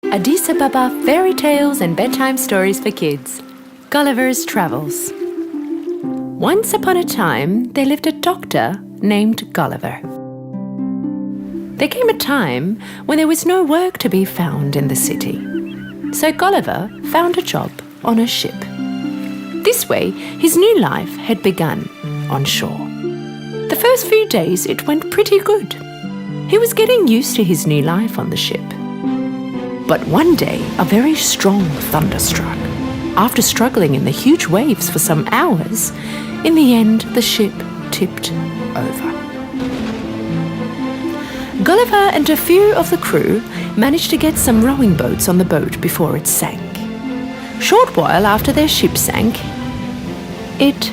Addis Ababa Fairy Tales and Bedtime Stories for Kids. Gulliver's Travels. Once upon a time, there lived a doctor named Gulliver. There came a time when there was no work to be found in the city. So Gulliver found a job on a ship. This way, his new life had begun on shore. The first few days it went pretty good. He was getting used to his new life on the ship. But one day, a very strong thunder struck. After struggling in the huge waves for some hours, in the end, the ship tipped over. Gulliver and a few of the crew managed to get some rowing boats on the boat before it sank. Short while after their ship sank, it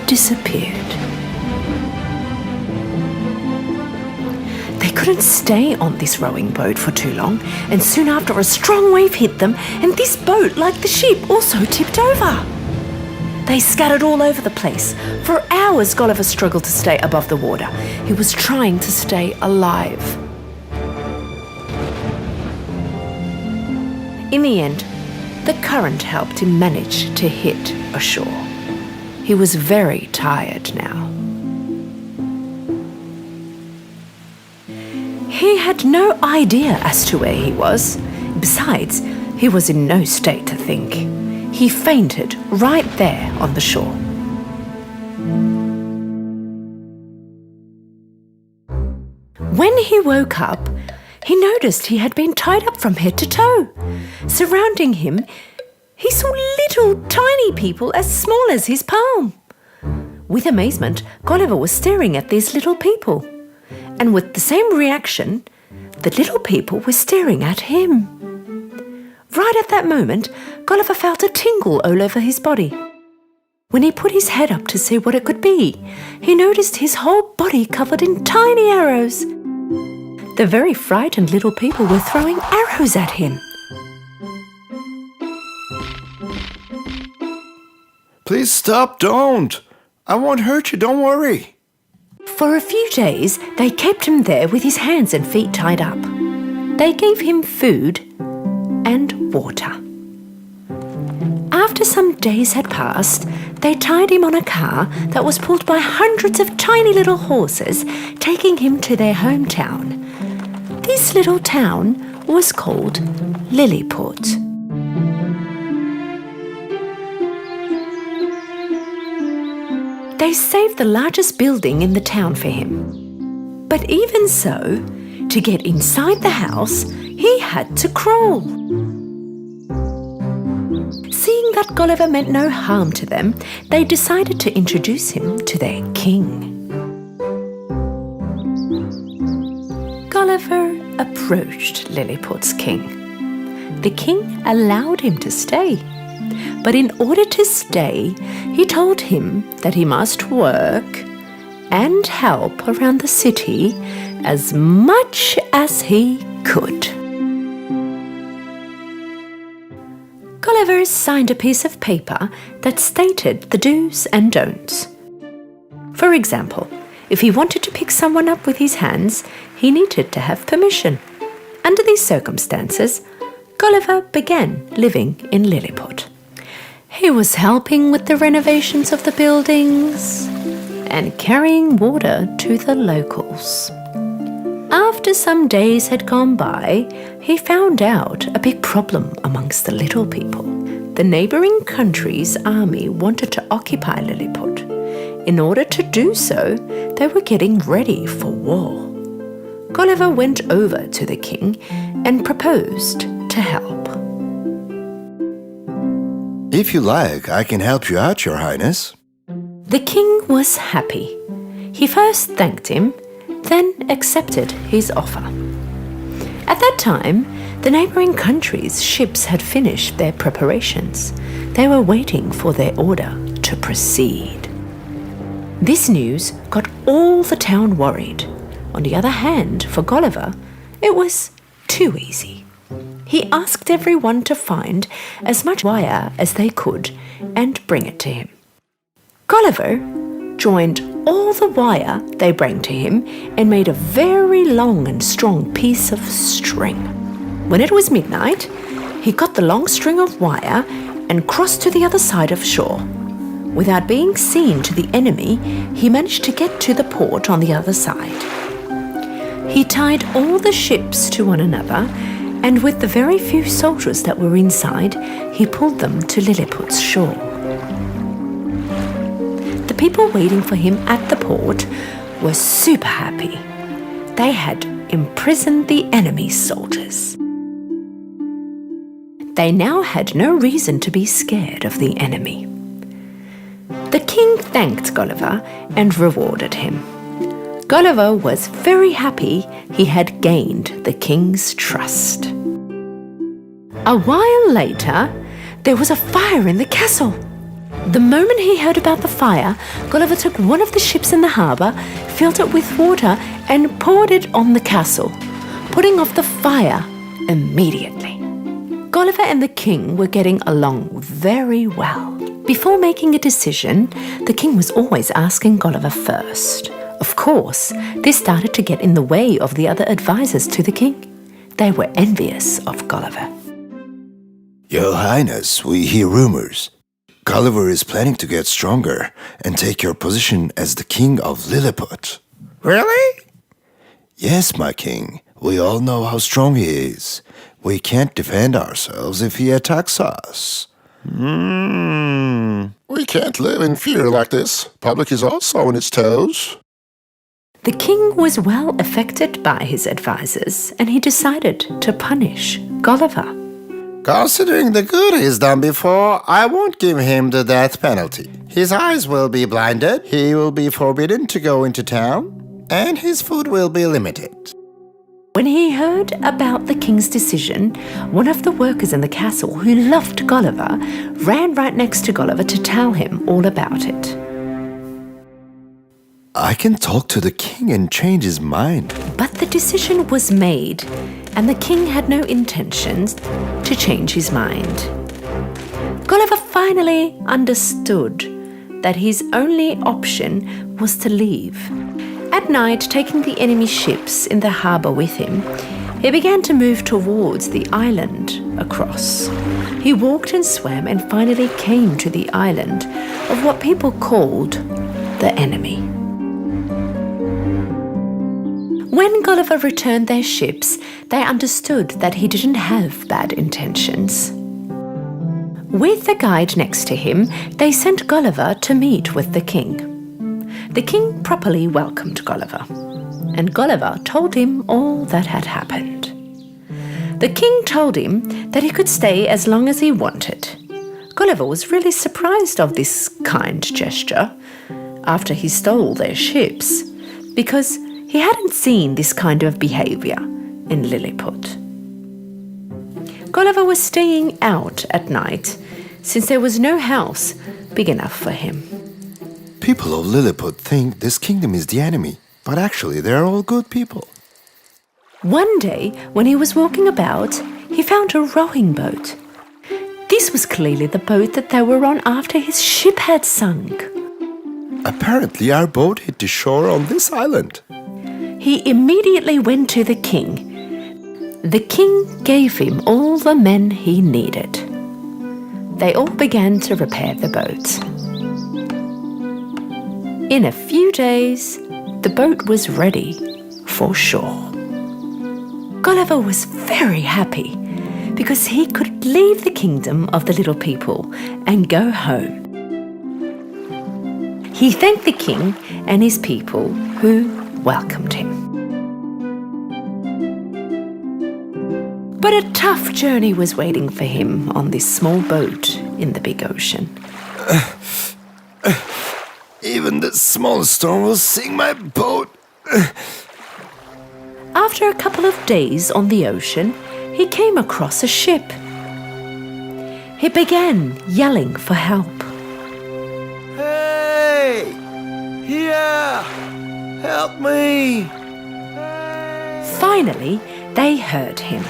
disappeared. They couldn't stay on this rowing boat for too long, and soon after a strong wave hit them, and this boat, like the ship, also tipped over. They scattered all over the place. For hours, Gulliver struggled to stay above the water. He was trying to stay alive. In the end, the current helped him manage to hit ashore. He was very tired now. He had no idea as to where he was. Besides, he was in no state to think. He fainted right there on the shore. When he woke up, he noticed he had been tied up from head to toe. Surrounding him, he saw little tiny people as small as his palm. With amazement, Gulliver was staring at these little people. And with the same reaction, the little people were staring at him. Right at that moment, Gulliver felt a tingle all over his body. When he put his head up to see what it could be, he noticed his whole body covered in tiny arrows. The very frightened little people were throwing arrows at him. Please stop, don't. I won't hurt you, don't worry. For a few days, they kept him there with his hands and feet tied up. They gave him food and water. After some days had passed, they tied him on a car that was pulled by hundreds of tiny little horses, taking him to their hometown. This little town was called Lilliput. They saved the largest building in the town for him. But even so, to get inside the house, he had to crawl. Seeing that Gulliver meant no harm to them, they decided to introduce him to their king. Gulliver approached Lilliput's king. The king allowed him to stay. But in order to stay, he told him that he must work and help around the city as much as he could. Gulliver signed a piece of paper that stated the do's and don'ts. For example, if he wanted to pick someone up with his hands, he needed to have permission. Under these circumstances, Gulliver began living in Lilliput. He was helping with the renovations of the buildings and carrying water to the locals. After some days had gone by, he found out a big problem amongst the little people. The neighbouring country's army wanted to occupy Lilliput. In order to do so, they were getting ready for war. Gulliver went over to the king and proposed to help. If you like, I can help you out, Your Highness. The king was happy. He first thanked him, then accepted his offer. At that time, the neighbouring countries' ships had finished their preparations. They were waiting for their order to proceed. This news got all the town worried. On the other hand, for Gulliver, it was too easy. He asked everyone to find as much wire as they could and bring it to him. Gulliver joined all the wire they brought to him and made a very long and strong piece of string. When it was midnight, he got the long string of wire and crossed to the other side of shore. Without being seen to the enemy, he managed to get to the port on the other side. He tied all the ships to one another, and with the very few soldiers that were inside, he pulled them to Lilliput's shore. The people waiting for him at the port were super happy. They had imprisoned the enemy's soldiers. They now had no reason to be scared of the enemy. The king thanked Gulliver and rewarded him. Gulliver was very happy he had gained the king's trust. A while later, there was a fire in the castle. The moment he heard about the fire, Gulliver took one of the ships in the harbour, filled it with water and poured it on the castle, putting off the fire immediately. Gulliver and the king were getting along very well. Before making a decision, the king was always asking Gulliver first. Of course, this started to get in the way of the other advisors to the king. They were envious of Gulliver. Your Highness, we hear rumors. Gulliver is planning to get stronger and take your position as the king of Lilliput. Really? Yes, my king. We all know how strong he is. We can't defend ourselves if he attacks us. We can't live in fear like this. Public is also on its toes. The king was well affected by his advisors, and he decided to punish Gulliver. Considering the good he's done before, I won't give him the death penalty. His eyes will be blinded, he will be forbidden to go into town, and his food will be limited. When he heard about the king's decision, one of the workers in the castle who loved Gulliver ran right next to Gulliver to tell him all about it. I can talk to the king and change his mind. But the decision was made, and the king had no intentions to change his mind. Gulliver finally understood that his only option was to leave. At night, taking the enemy ships in the harbour with him, he began to move towards the island across. He walked and swam and finally came to the island of what people called the enemy. When Gulliver returned their ships, they understood that he didn't have bad intentions. With the guide next to him, they sent Gulliver to meet with the king. The king properly welcomed Gulliver, and Gulliver told him all that had happened. The king told him that he could stay as long as he wanted. Gulliver was really surprised of this kind gesture after he stole their ships, because he hadn't seen this kind of behaviour in Lilliput. Gulliver was staying out at night, since there was no house big enough for him. People of Lilliput think this kingdom is the enemy, but actually they're all good people. One day, when he was walking about, he found a rowing boat. This was clearly the boat that they were on after his ship had sunk. Apparently our boat hit the shore on this island. He immediately went to the king. The king gave him all the men he needed. They all began to repair the boat. In a few days, the boat was ready for shore. Gulliver was very happy because he could leave the kingdom of the little people and go home. He thanked the king and his people who welcomed him. But a tough journey was waiting for him on this small boat in the big ocean. Even the smallest storm will sink my boat. After a couple of days on the ocean, he came across a ship. He began yelling for help. Hey! Here! Help me! Finally, they heard him.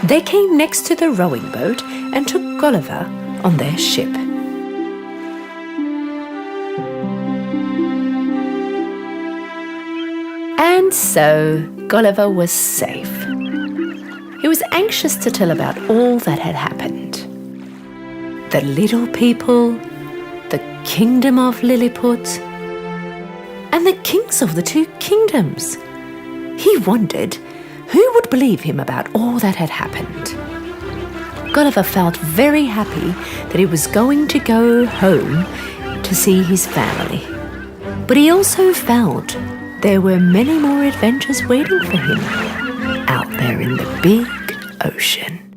They came next to the rowing boat and took Gulliver on their ship. And so Gulliver was safe. He was anxious to tell about all that had happened. The little people, the kingdom of Lilliput, and the kings of the two kingdoms. He wondered who would believe him about all that had happened. Gulliver felt very happy that he was going to go home to see his family. But he also felt there were many more adventures waiting for him out there in the big ocean.